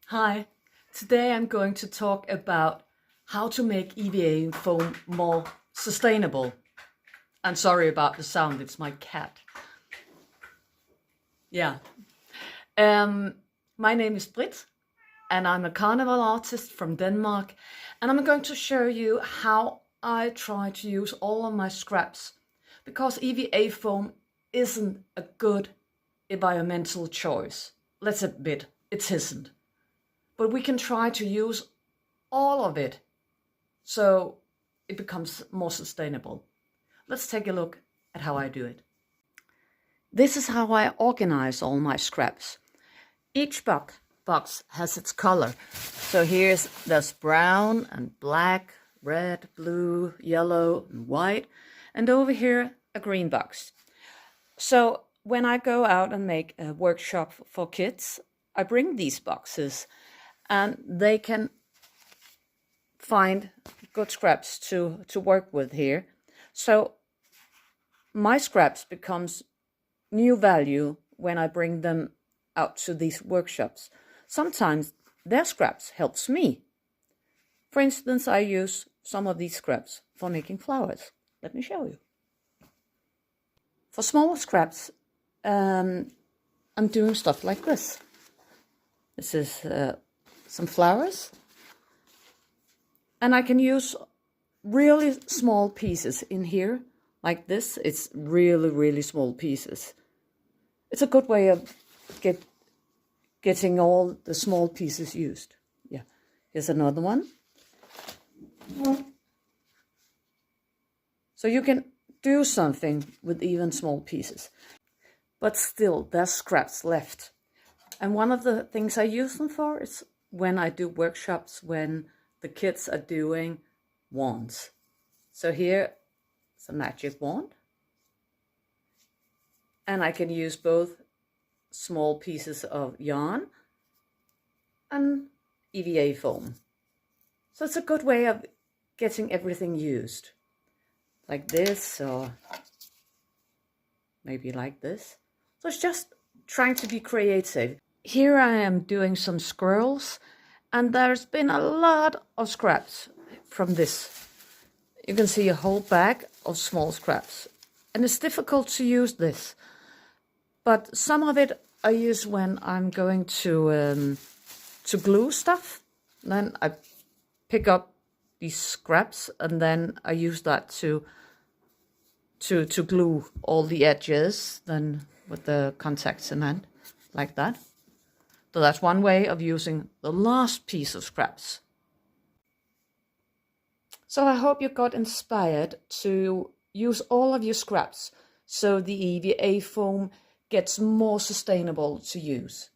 Hi, today I'm going to talk about how to make EVA foam more sustainable. I'm sorry about the sound, it's my cat. Yeah. Um, my name is Britt and I'm a carnival artist from Denmark, and I'm going to show you how I try to use all of my scraps, because EVA foam isn't a good environmental choice. Let's admit, it isn't. But we can try to use all of it so it becomes more sustainable. Let's take a look at how I do it. This is how I organize all my scraps. Each box has its color. So there's brown and black, red, blue, yellow, and white. And over here, a green box. So when I go out and make a workshop for kids, I bring these boxes and they can find good scraps to work with here. So my scraps becomes new value when I bring them out to these workshops. Sometimes their scraps helps me. For instance, I use some of these scraps for making flowers. Let me show you. For small scraps, I'm doing stuff like this. This is some flowers. And I can use really small pieces in here, like this. It's really, really small pieces. It's a good way of getting all the small pieces used. Yeah, here's another one. So you can do something with even small pieces, but still there's scraps left. And one of the things I use them for is when I do workshops, when the kids are doing wands. So here it's a magic wand. And I can use both small pieces of yarn and EVA foam. So it's a good way of getting everything used. Like this, or maybe like this. So it's just trying to be creative. Here I am doing some squirrels, and there's been a lot of scraps from this. You can see a whole bag of small scraps. And it's difficult to use this. But some of it I use when I'm going to glue stuff. Then I pick up these scraps and then I use that to glue all the edges, then with the contact cement, like that. So that's one way of using the last piece of scraps. So I hope you got inspired to use all of your scraps so the EVA foam gets more sustainable to use.